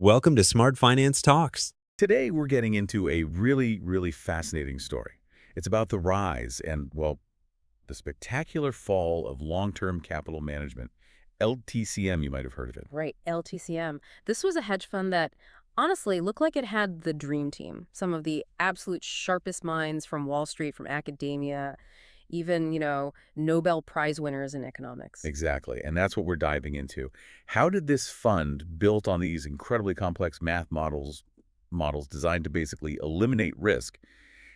Welcome to Smart Finance Talks. Today, we're getting into a really fascinating story. It's about the rise and, well, the spectacular fall of long-term capital management. LTCM, you might have heard of it. Right, LTCM. This was a hedge fund that honestly looked like it had the dream team. Some of the absolute sharpest minds from Wall Street, from academia, even, Nobel Prize winners in economics. Exactly, and that's what we're diving into. How did this fund, built on these incredibly complex math models designed to basically eliminate risk,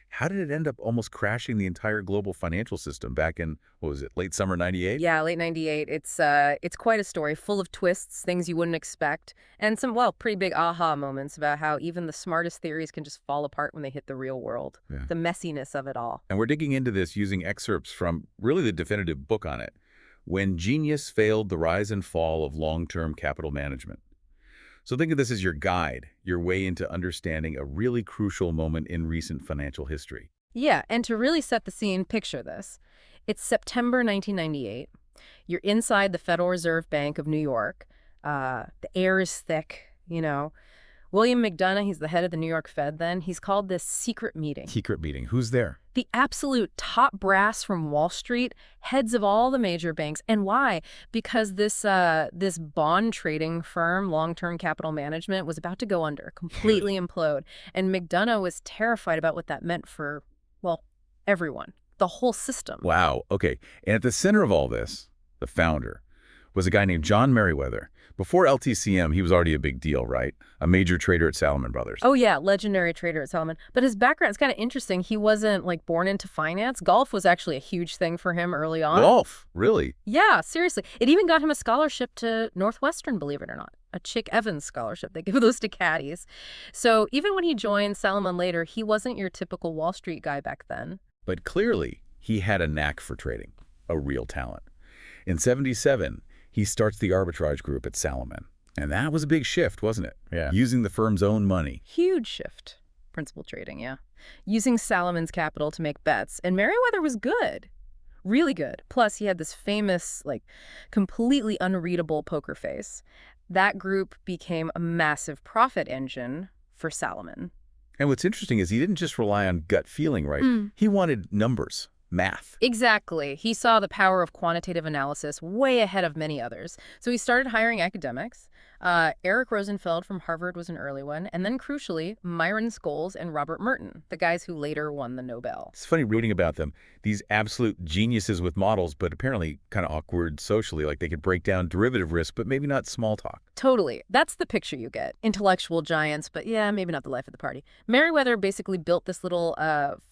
how did it end up almost crashing the entire global financial system back in, what was it, late summer 98? Yeah, late 98. It's quite a story, full of twists, things you wouldn't expect, and some, well, pretty big aha moments about how even the smartest theories can just fall apart when they hit the real world. Yeah. The messiness of it all. And we're digging into this using excerpts from really the definitive book on it, When Genius Failed: The Rise and Fall of Long-Term Capital Management. So think of this as your guide, your way into understanding a really crucial moment in recent financial history. Yeah, and to really set the scene, picture this. It's September 1998. You're inside the Federal Reserve Bank of New York. The air is thick. William McDonough, he's the head of the New York Fed then, he's called this secret meeting. Secret meeting. Who's there? The absolute top brass from Wall Street, heads of all the major banks. And why? Because this bond trading firm, Long-Term Capital Management, was about to go under, completely implode. And McDonough was terrified about what that meant for, well, everyone, the whole system. Wow. Okay. And at the center of all this, the founder, was a guy named John Meriwether. Before LTCM, he was already a big deal, right? A major trader at Salomon Brothers. Oh, yeah, legendary trader at Salomon. But his background's kind of interesting. He wasn't, born into finance. Golf was actually a huge thing for him early on. Golf? Really? Yeah, seriously. It even got him a scholarship to Northwestern, believe it or not. A Chick Evans scholarship. They give those to caddies. So even when he joined Salomon later, he wasn't your typical Wall Street guy back then. But clearly, he had a knack for trading, a real talent. In '77, he starts the arbitrage group at Salomon. And that was a big shift, wasn't it? Yeah. Using the firm's own money. Huge shift. Principal trading, yeah. Using Salomon's capital to make bets. And Meriwether was good. Really good. Plus, he had this famous, completely unreadable poker face. That group became a massive profit engine for Salomon. And what's interesting is he didn't just rely on gut feeling, right? He wanted numbers. Math. Exactly. He saw the power of quantitative analysis way ahead of many others. So he started hiring academics. Eric Rosenfeld from Harvard was an early one. And then, crucially, Myron Scholes and Robert Merton, the guys who later won the Nobel. It's funny reading about them. These absolute geniuses with models, but apparently kind of awkward socially. Like they could break down derivative risk, but maybe not small talk. Totally. That's the picture you get. Intellectual giants, but yeah, maybe not the life of the party. Meriwether basically built this little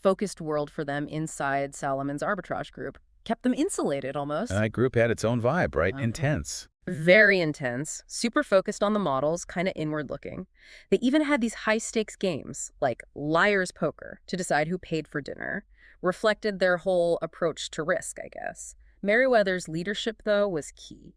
focused world for them inside Salomon's arbitrage group. Kept them insulated almost. And that group had its own vibe, right? Intense. Very intense, super focused on the models, kind of inward looking. They even had these high stakes games, like liar's poker, to decide who paid for dinner. Reflected their whole approach to risk, I guess. Meriwether's leadership, though, was key.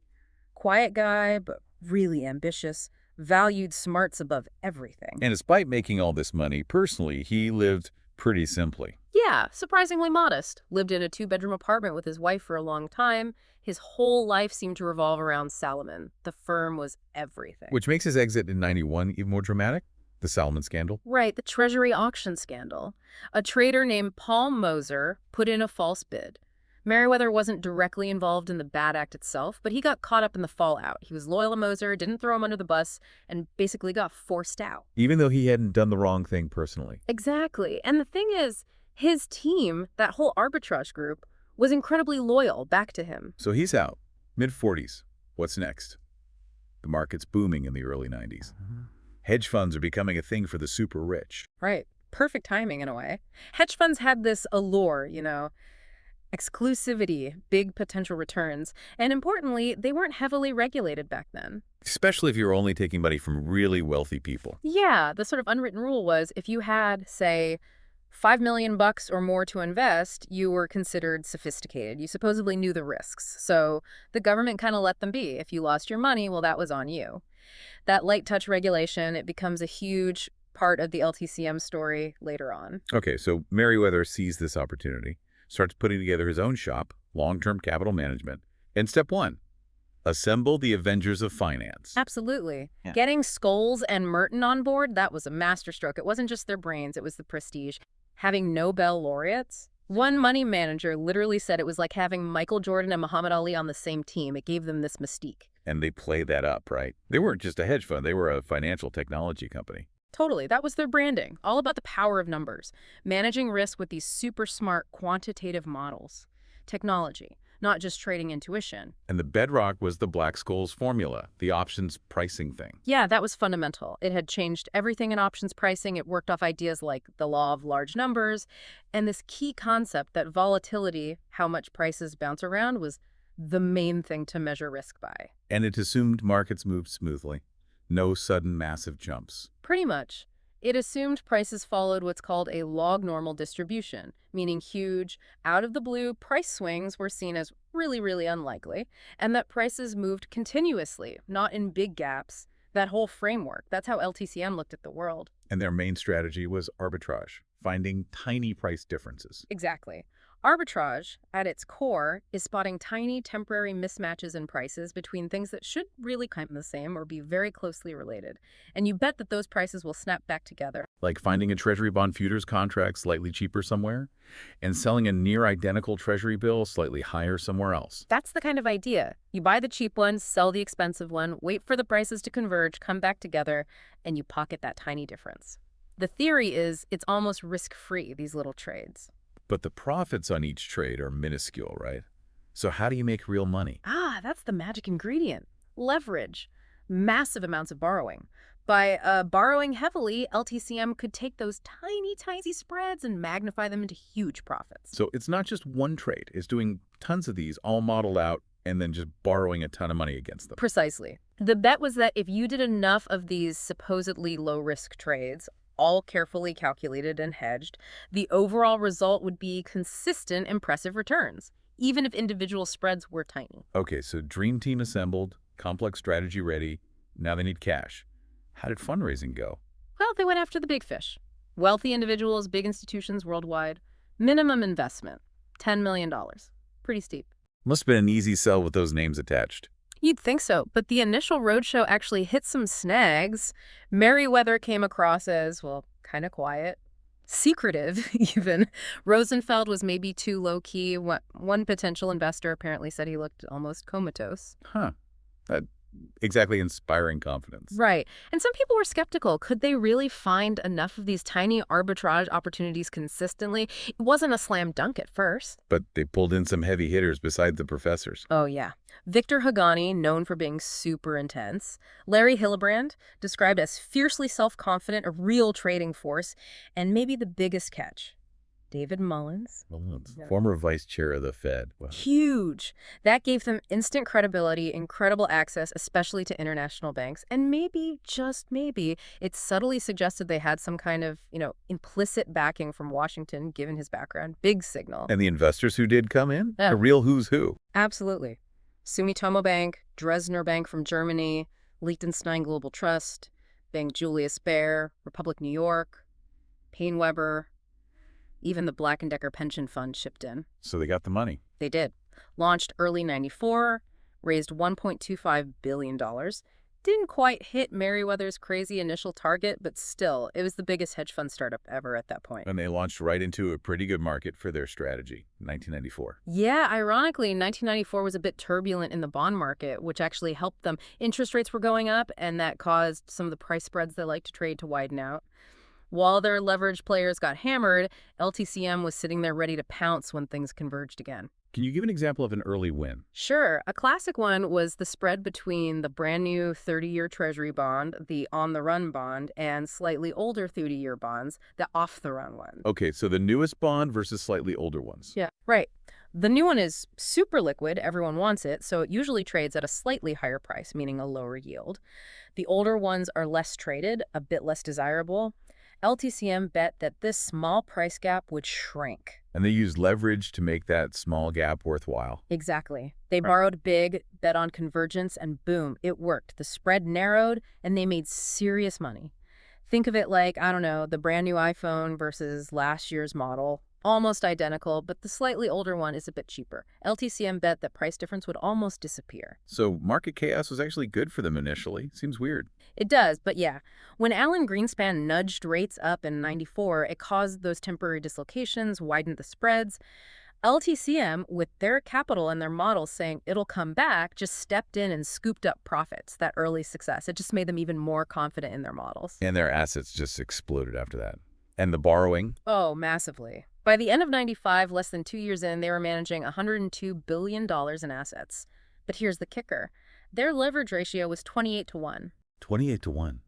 Quiet guy, but really ambitious, valued smarts above everything. And despite making all this money, personally, he lived pretty simply. Yeah, surprisingly modest. Lived in a 2-bedroom apartment with his wife for a long time. His whole life seemed to revolve around Salomon. The firm was everything. Which makes his exit in '91 even more dramatic. The Salomon scandal. Right, the Treasury auction scandal. A trader named Paul Moser put in a false bid. Meriwether wasn't directly involved in the bad act itself, but he got caught up in the fallout. He was loyal to Moser, didn't throw him under the bus, and basically got forced out. Even though he hadn't done the wrong thing personally. Exactly. And the thing is, his team, that whole arbitrage group, was incredibly loyal back to him. So he's out. Mid-40s. What's next? The market's booming in the early 90s. Hedge funds are becoming a thing for the super rich. Right. Perfect timing in a way. Hedge funds had this allure, exclusivity, big potential returns. And importantly, they weren't heavily regulated back then. Especially if you were only taking money from really wealthy people. Yeah, the sort of unwritten rule was if you had, say, $5 million or more to invest, you were considered sophisticated. You supposedly knew the risks. So the government kind of let them be. If you lost your money, well, that was on you. That light touch regulation, it becomes a huge part of the LTCM story later on. Okay, so Meriwether sees this opportunity, starts putting together his own shop, long-term capital management, and step one, Assemble the Avengers of Finance. Absolutely. Yeah. Getting Scholes and Merton on board, that was a masterstroke. It wasn't just their brains, it was the prestige. Having Nobel laureates. One money manager literally said it was like having Michael Jordan and Muhammad Ali on the same team. It gave them this mystique. And they play that up, right? They weren't just a hedge fund. They were a financial technology company. Totally. That was their branding. All about the power of numbers. Managing risk with these super smart quantitative models. Technology, not just trading intuition. And the bedrock was the Black-Scholes formula, the options pricing thing. Yeah, that was fundamental. It had changed everything in options pricing. It worked off ideas like the law of large numbers, and this key concept that volatility, how much prices bounce around, was the main thing to measure risk by. And it assumed markets moved smoothly. No sudden massive jumps. Pretty much. It assumed prices followed what's called a log normal distribution, meaning huge, out-of-the-blue price swings were seen as really, really unlikely, and that prices moved continuously, not in big gaps. That whole framework, that's how LTCM looked at the world. And their main strategy was arbitrage, finding tiny price differences. Exactly. Arbitrage, at its core, is spotting tiny temporary mismatches in prices between things that should really come the same or be very closely related. And you bet that those prices will snap back together. Like finding a Treasury bond futures contract slightly cheaper somewhere and selling a near-identical Treasury bill slightly higher somewhere else. That's the kind of idea. You buy the cheap one, sell the expensive one, wait for the prices to converge, come back together, and you pocket that tiny difference. The theory is it's almost risk-free, these little trades. But the profits on each trade are minuscule, right? So how do you make real money? Ah, that's the magic ingredient. Leverage. Massive amounts of borrowing. By borrowing heavily, LTCM could take those tiny, tiny spreads and magnify them into huge profits. So it's not just one trade. It's doing tons of these all modeled out and then just borrowing a ton of money against them. Precisely. The bet was that if you did enough of these supposedly low-risk trades, all carefully calculated and hedged, the overall result would be consistent, impressive returns, even if individual spreads were tiny. Okay, so dream team assembled, complex strategy ready. Now they need cash. How did fundraising go? Well, they went after the big fish. Wealthy individuals, big institutions worldwide. Minimum investment, $10 million. Pretty steep. Must have been an easy sell with those names attached. You'd think so, but the initial roadshow actually hit some snags. Merriweather came across as, well, kind of quiet. Secretive, even. Rosenfeld was maybe too low-key. One potential investor apparently said he looked almost comatose. Huh. That exactly inspiring confidence. Right. And some people were skeptical. Could they really find enough of these tiny arbitrage opportunities consistently? It wasn't a slam dunk at first. But they pulled in some heavy hitters besides the professors. Oh, yeah. Victor Hagani, known for being super intense. Larry Hillebrand, described as fiercely self-confident, a real trading force. And maybe the biggest catch, David Mullins. Former vice chair of the Fed. Wow. Huge. That gave them instant credibility, incredible access, especially to international banks. And maybe, just maybe, it subtly suggested they had some kind of, implicit backing from Washington, given his background. Big signal. And the investors who did come in? Yeah. A real who's who. Absolutely. Sumitomo Bank, Dresdner Bank from Germany, Liechtenstein Global Trust, Bank Julius Baer, Republic New York, Paine-Webber. Even the Black & Decker pension fund shipped in. So they got the money. They did. Launched early '94, raised $1.25 billion. Didn't quite hit Merriweather's crazy initial target, but still, it was the biggest hedge fund startup ever at that point. And they launched right into a pretty good market for their strategy, 1994. Yeah, ironically, 1994 was a bit turbulent in the bond market, which actually helped them. Interest rates were going up, and that caused some of the price spreads they like to trade to widen out. While their leverage players got hammered, LTCM was sitting there ready to pounce when things converged again. Can you give an example of an early win? Sure. A classic one was the spread between the brand new 30-year Treasury bond, the on-the-run bond, and slightly older 30-year bonds, the off-the-run one. Okay, so the newest bond versus slightly older ones. Yeah, right. The new one is super liquid, everyone wants it, so it usually trades at a slightly higher price, meaning a lower yield. The older ones are less traded, a bit less desirable. LTCM bet that this small price gap would shrink. And they used leverage to make that small gap worthwhile. Exactly. They borrowed big, bet on convergence, and boom, it worked. The spread narrowed, and they made serious money. Think of it like, I don't know, the brand new iPhone versus last year's model almost identical, but the slightly older one is a bit cheaper. LTCM bet that price difference would almost disappear. So market chaos was actually good for them initially. Seems weird. It does, but yeah. When Alan Greenspan nudged rates up in '94, it caused those temporary dislocations, widened the spreads. LTCM, with their capital and their models saying it'll come back, just stepped in and scooped up profits, that early success. It just made them even more confident in their models. And their assets just exploded after that. And the borrowing? Oh, massively. By the end of '95, less than 2 years in, they were managing $102 billion in assets. But here's the kicker. Their leverage ratio was 28 to 1. 28 to 1.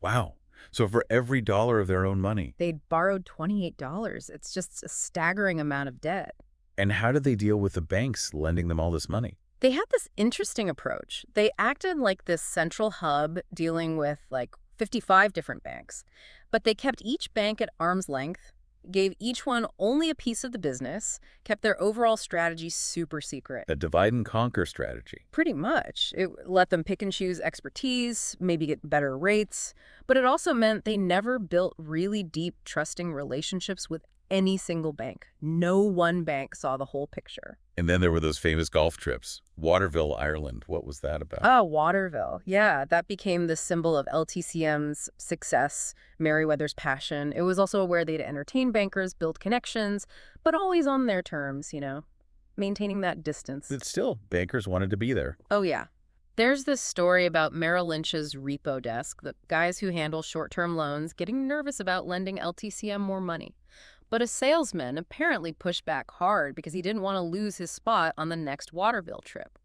Wow. So for every dollar of their own money. They'd borrowed $28. It's just a staggering amount of debt. And how did they deal with the banks lending them all this money? They had this interesting approach. They acted like this central hub dealing with like 55 different banks. But they kept each bank at arm's length, gave each one only a piece of the business, kept their overall strategy super secret. A divide and conquer strategy. Pretty much. It let them pick and choose expertise, maybe get better rates, but it also meant they never built really deep, trusting relationships with any single bank. No one bank saw the whole picture. And then there were those famous golf trips. Waterville, Ireland. What was that about? Oh, Waterville. Yeah, that became the symbol of LTCM's success, Meriwether's passion. It was also where they'd entertain bankers, build connections, but always on their terms, maintaining that distance. But still, bankers wanted to be there. Oh, yeah. There's this story about Merrill Lynch's repo desk, the guys who handle short-term loans getting nervous about lending LTCM more money. But a salesman apparently pushed back hard because he didn't want to lose his spot on the next Waterville trip.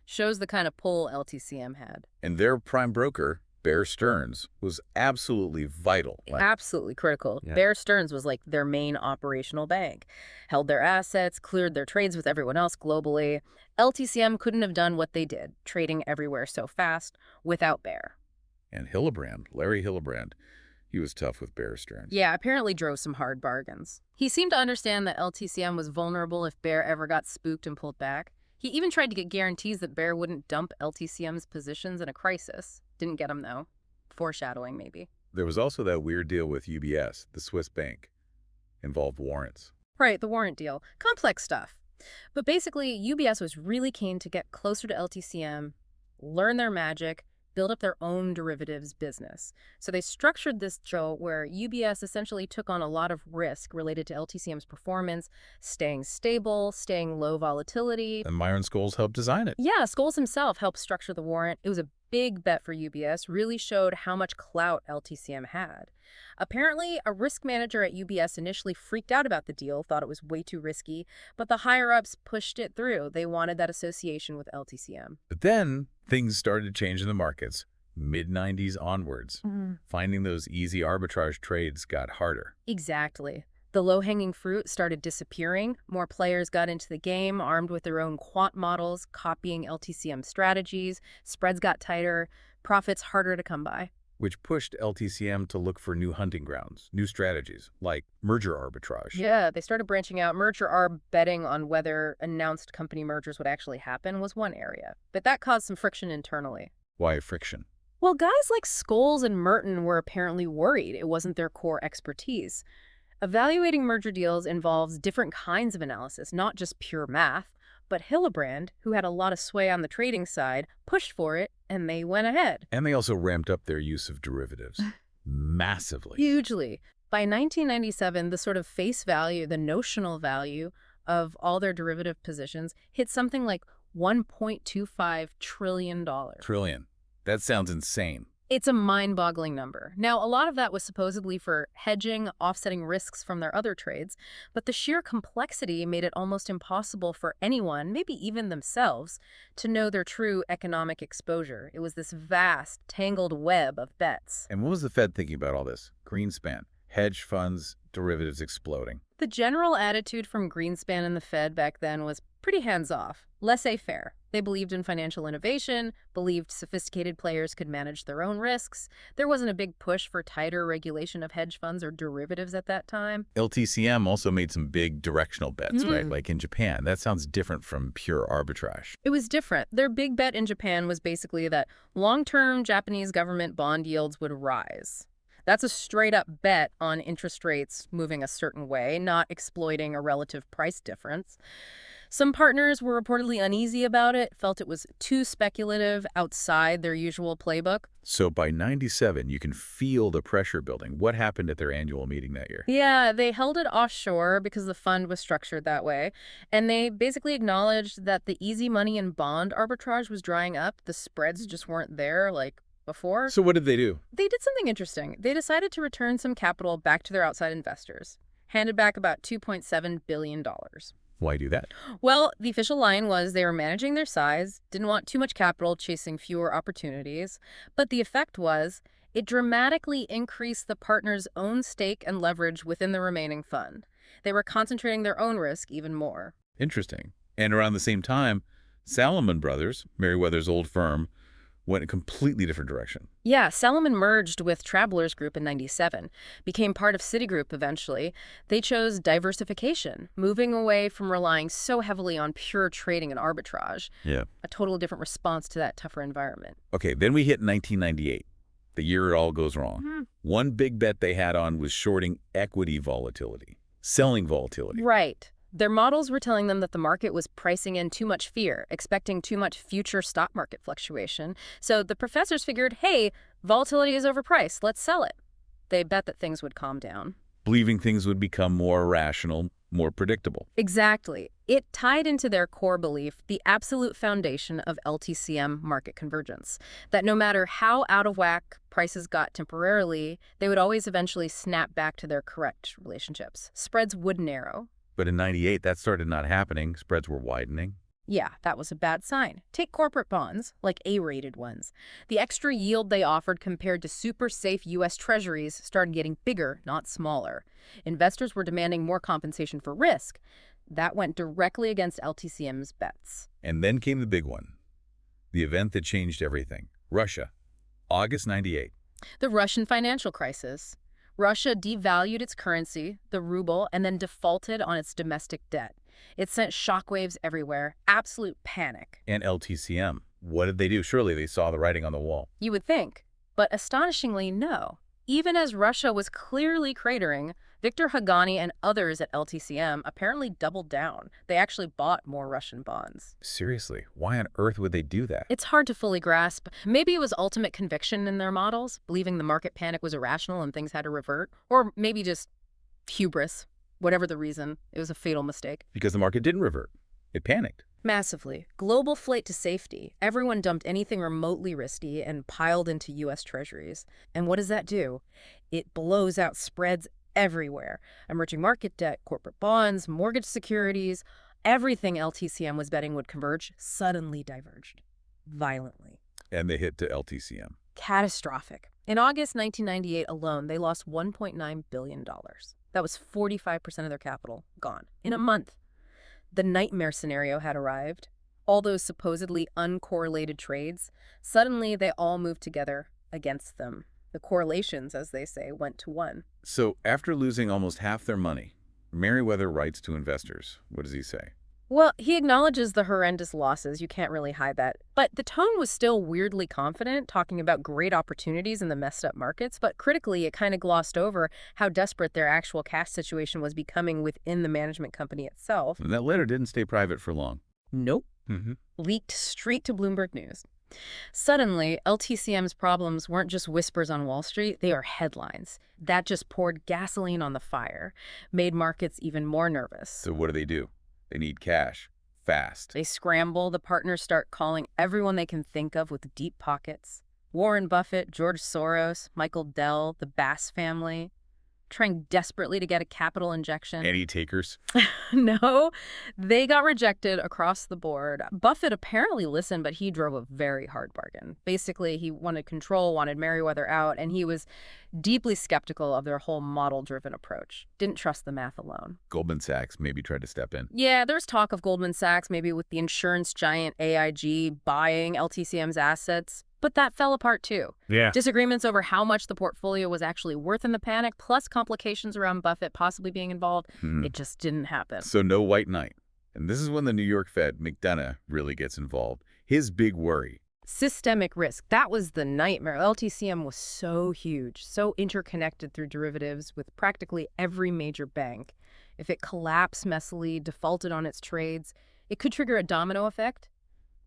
Shows the kind of pull LTCM had. And their prime broker, Bear Stearns, was absolutely vital. Absolutely critical. Yeah. Bear Stearns was like their main operational bank. Held their assets, cleared their trades with everyone else globally. LTCM couldn't have done what they did, trading everywhere so fast, without Bear. And Hillebrand, Larry Hillebrand, he was tough with Bear Stearns. Yeah, apparently drove some hard bargains. He seemed to understand that LTCM was vulnerable if Bear ever got spooked and pulled back. He even tried to get guarantees that Bear wouldn't dump LTCM's positions in a crisis. Didn't get him, though. Foreshadowing, maybe. There was also that weird deal with UBS, the Swiss bank. Involved warrants. Right, the warrant deal. Complex stuff. But basically, UBS was really keen to get closer to LTCM, learn their magic, build up their own derivatives business. So they structured this deal where UBS essentially took on a lot of risk related to LTCM's performance, staying stable, staying low volatility. And Myron Scholes helped design it. Yeah, Scholes himself helped structure the warrant. It was a big bet for UBS, really showed how much clout LTCM had. Apparently, a risk manager at UBS initially freaked out about the deal, thought it was way too risky, but the higher-ups pushed it through. They wanted that association with LTCM. But then things started to change in the markets, mid-90s onwards. Finding those easy arbitrage trades got harder. Exactly. The low-hanging fruit started disappearing. More players got into the game, armed with their own quant models, copying LTCM strategies. Spreads got tighter, profits harder to come by. Which pushed LTCM to look for new hunting grounds, new strategies, like merger arbitrage. Yeah, they started branching out. Merger arb betting on whether announced company mergers would actually happen was one area. But that caused some friction internally. Why friction? Well, guys like Scholes and Merton were apparently worried it wasn't their core expertise. Evaluating merger deals involves different kinds of analysis, not just pure math. But Hillebrand, who had a lot of sway on the trading side, pushed for it, and they went ahead. And they also ramped up their use of derivatives. Massively. Hugely. By 1997, the sort of face value, the notional value of all their derivative positions hit something like $1.25 trillion. Trillion. That sounds insane. It's a mind-boggling number. Now, a lot of that was supposedly for hedging, offsetting risks from their other trades, but the sheer complexity made it almost impossible for anyone, maybe even themselves, to know their true economic exposure. It was this vast, tangled web of bets. And what was the Fed thinking about all this? Greenspan, hedge funds, derivatives exploding. The general attitude from Greenspan and the Fed back then was pretty hands-off, laissez-faire. They believed in financial innovation, believed sophisticated players could manage their own risks. There wasn't a big push for tighter regulation of hedge funds or derivatives at that time. LTCM also made some big directional bets, right? Like in Japan. That sounds different from pure arbitrage. It was different. Their big bet in Japan was basically that long-term Japanese government bond yields would rise. That's a straight-up bet on interest rates moving a certain way, not exploiting a relative price difference. Some partners were reportedly uneasy about it, felt it was too speculative, outside their usual playbook. So by 97, you can feel the pressure building. What happened at their annual meeting that year? Yeah, they held it offshore because the fund was structured that way, and they basically acknowledged that the easy money and bond arbitrage was drying up. The spreads just weren't there like before. So what did they do? They did something interesting. They decided to return some capital back to their outside investors, handed back about $2.7 billion. Why do that? Well, the official line was they were managing their size, didn't want too much capital, chasing fewer opportunities. But the effect was it dramatically increased the partners' own stake and leverage within the remaining fund. They were concentrating their own risk even more. Interesting. And around the same time, Salomon Brothers, Merriweather's old firm, went a completely different direction. Yeah, Salomon merged with Travelers Group in 97, became part of Citigroup eventually. They chose diversification, moving away from relying so heavily on pure trading and arbitrage. Yeah. A totally different response to that tougher environment. Okay, then we hit 1998, the year it all goes wrong. One big bet they had on was shorting equity volatility, selling volatility. Right. Their models were telling them that the market was pricing in too much fear, expecting too much future stock market fluctuation. So the professors figured, hey, volatility is overpriced, let's sell it. They bet that things would calm down. Believing things would become more rational, more predictable. Exactly. It tied into their core belief, the absolute foundation of LTCM market convergence, that no matter how out of whack prices got temporarily, they would always eventually snap back to their correct relationships. Spreads would narrow. But in 98, that started not happening. Spreads were widening. Yeah, that was a bad sign. Take corporate bonds, like A-rated ones. The extra yield they offered compared to super safe U.S. Treasuries started getting bigger, not smaller. Investors were demanding more compensation for risk. That went directly against LTCM's bets. And then came the big one, the event that changed everything. Russia, August 98. The Russian financial crisis. Russia devalued its currency, the ruble, and then defaulted on its domestic debt. It sent shockwaves everywhere, absolute panic. And LTCM, what did they do? Surely they saw the writing on the wall. You would think, but astonishingly, no. Even as Russia was clearly cratering, Viktor Haghani and others at LTCM apparently doubled down. They actually bought more Russian bonds. Seriously, why on earth would they do that? It's hard to fully grasp. Maybe it was ultimate conviction in their models, believing the market panic was irrational and things had to revert. Or maybe just hubris. Whatever the reason, it was a fatal mistake. Because the market didn't revert. It panicked. Massively. Global flight to safety. Everyone dumped anything remotely risky and piled into U.S. Treasuries. And what does that do? It blows out spreads everywhere. Emerging market debt, corporate bonds, mortgage securities, everything LTCM was betting would converge suddenly diverged. Violently. And they hit to LTCM. Catastrophic. In August 1998 alone, they lost $1.9 billion. That was 45% of their capital gone in a month. The nightmare scenario had arrived. All those supposedly uncorrelated trades, suddenly they all moved together against them. The correlations, as they say, went to one. So after losing almost half their money, Merriweather writes to investors. What does he say? Well, he acknowledges the horrendous losses. You can't really hide that. But the tone was still weirdly confident, talking about great opportunities in the messed up markets. But critically, it kind of glossed over how desperate their actual cash situation was becoming within the management company itself. And that letter didn't stay private for long. Nope. Leaked straight to Bloomberg News. Suddenly, LTCM's problems weren't just whispers on Wall Street, they are headlines. That just poured gasoline on the fire, made markets even more nervous. So what do? They need cash. Fast. They scramble, the partners start calling everyone they can think of with deep pockets. Warren Buffett, George Soros, Michael Dell, the Bass family, trying desperately to get a capital injection. Any takers? No, they got rejected across the board. Buffett apparently listened, but he drove a very hard bargain. Basically, he wanted control, wanted Merriweather out, and he was deeply skeptical of their whole model-driven approach. Didn't trust the math alone. Goldman Sachs maybe tried to step in. Yeah, there's talk of Goldman Sachs, maybe with the insurance giant AIG buying LTCM's assets. But that fell apart too. Yeah. Disagreements over how much the portfolio was actually worth in the panic, plus complications around Buffett possibly being involved, it just didn't happen. So no white knight. And this is when the New York Fed, McDonough, really gets involved. His big worry, Systemic risk, that was the nightmare. LTCM was so huge, so interconnected through derivatives with practically every major bank. If it collapsed messily, defaulted on its trades, it could trigger a domino effect.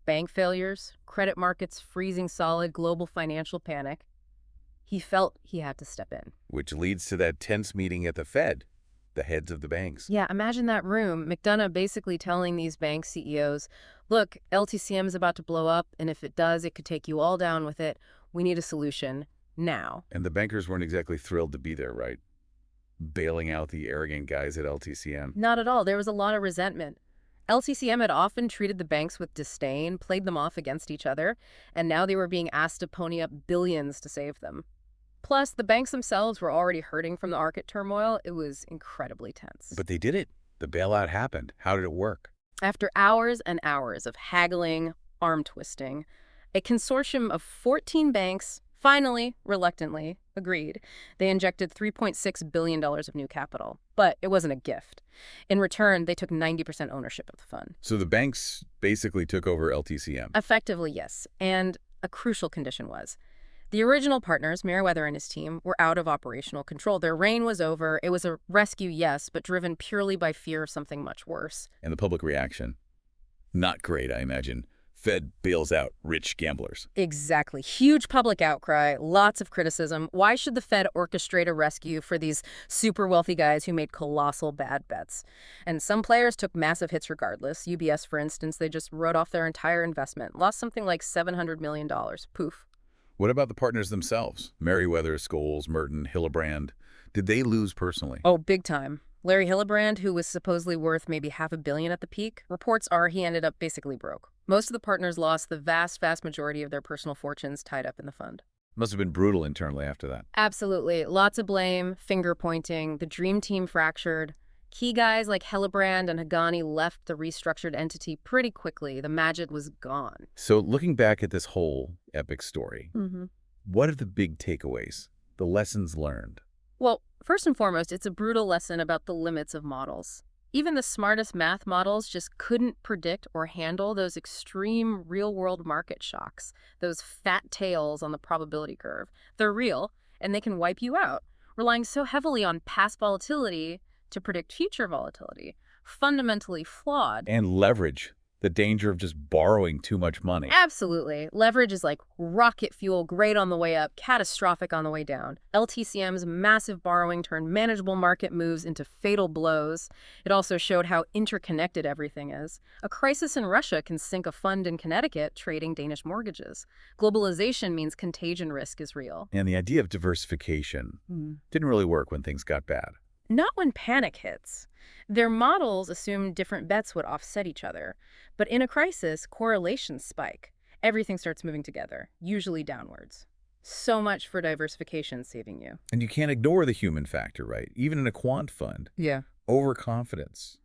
Bank failures, credit markets freezing solid, global financial panic. He felt he had to step in. Which leads to that tense meeting at the Fed, the heads of the banks. Yeah, imagine that room. McDonough basically telling these bank CEOs, look, LTCM is about to blow up, and if it does, it could take you all down with it. We need a solution now. And the bankers weren't exactly thrilled to be there, right? Bailing out the arrogant guys at LTCM. Not at all. There was a lot of resentment. LTCM had often treated the banks with disdain, played them off against each other, and now they were being asked to pony up billions to save them. Plus, the banks themselves were already hurting from the market turmoil. It was incredibly tense. But they did it. The bailout happened. How did it work? After hours and hours of haggling, arm twisting, a consortium of 14 banks finally, reluctantly, agreed. They injected $3.6 billion of new capital. But it wasn't a gift. In return, they took 90% ownership of the fund. So the banks basically took over LTCM. Effectively, yes. And a crucial condition was the original partners, Merriweather and his team, were out of operational control. Their reign was over. It was a rescue, yes, but driven purely by fear of something much worse. And the public reaction? Not great, I imagine. Fed bails out rich gamblers. Exactly. Huge public outcry, lots of criticism. Why should the Fed orchestrate a rescue for these super wealthy guys who made colossal bad bets? And some players took massive hits regardless. UBS, for instance, they just wrote off their entire investment, lost something like $700 million. Poof. What about the partners themselves? Merriweather, Scholes, Merton, Hillebrand. Did they lose personally? Oh, big time. Larry Hillebrand, who was supposedly worth maybe $500 million at the peak, reports are he ended up basically broke. Most of the partners lost the vast majority of their personal fortunes tied up in the fund. Must have been brutal internally after that. Absolutely. Lots of blame, finger-pointing, the dream team fractured. Key guys like Hillebrand and Hagani left the restructured entity pretty quickly. The magic was gone. So looking back at this whole epic story, Mm-hmm. what are the big takeaways, the lessons learned? Well, first and foremost, it's a brutal lesson about the limits of models. Even the smartest math models just couldn't predict or handle those extreme real-world market shocks, those fat tails on the probability curve. They're real, and they can wipe you out, relying so heavily on past volatility to predict future volatility. Fundamentally flawed. And leverage, the danger of just borrowing too much money. Absolutely. Leverage is like rocket fuel, great on the way up, catastrophic on the way down. LTCM's massive borrowing turned manageable market moves into fatal blows. It also showed how interconnected everything is. A crisis in Russia can sink a fund in Connecticut trading Danish mortgages. Globalization means contagion risk is real. And the idea of diversification didn't really work when things got bad. Not when panic hits. Their models assumed different bets would offset each other. But in a crisis, correlations spike. Everything starts moving together, usually downwards. So much for diversification saving you. And you can't ignore the human factor, right? Even in a quant fund. Yeah. Overconfidence.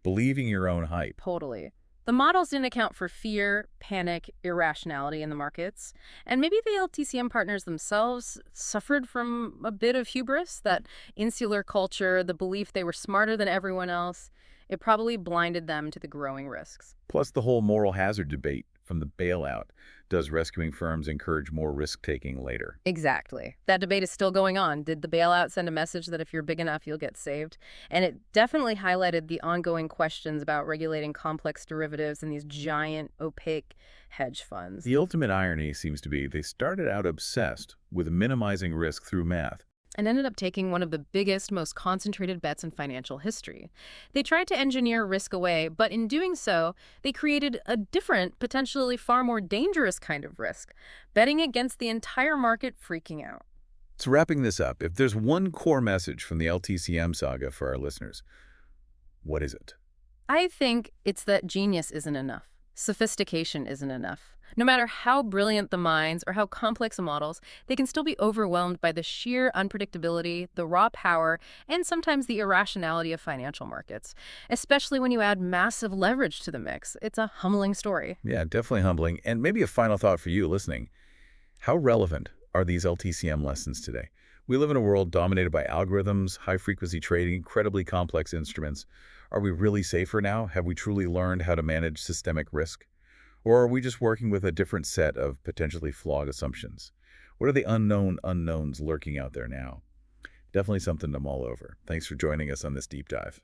Believing your own hype. Totally. The models didn't account for fear, panic, irrationality in the markets. And maybe the LTCM partners themselves suffered from a bit of hubris, that insular culture, the belief they were smarter than everyone else. It probably blinded them to the growing risks. Plus the whole moral hazard debate from the bailout. Does rescuing firms encourage more risk-taking later? Exactly. That debate is still going on. Did the bailout send a message that if you're big enough, you'll get saved? And it definitely highlighted the ongoing questions about regulating complex derivatives and these giant, opaque hedge funds. The ultimate irony seems to be they started out obsessed with minimizing risk through math. And ended up taking one of the biggest, most concentrated bets in financial history. They tried to engineer risk away, but in doing so, they created a different, potentially far more dangerous kind of risk, betting against the entire market freaking out. So wrapping this up, if there's one core message from the LTCM saga for our listeners, what is it? I think it's that genius isn't enough. Sophistication isn't enough. No matter how brilliant the minds or how complex the models, they can still be overwhelmed by the sheer unpredictability, the raw power, and sometimes the irrationality of financial markets, especially when you add massive leverage to the mix. It's a humbling story. Yeah, definitely humbling. And maybe a final thought for you listening. How relevant are these LTCM lessons today? We live in a world dominated by algorithms, high-frequency trading, incredibly complex instruments. Are we really safer now? Have we truly learned how to manage systemic risk? Or are we just working with a different set of potentially flawed assumptions? What are the unknown unknowns lurking out there now? Definitely something to mull over. Thanks for joining us on this deep dive.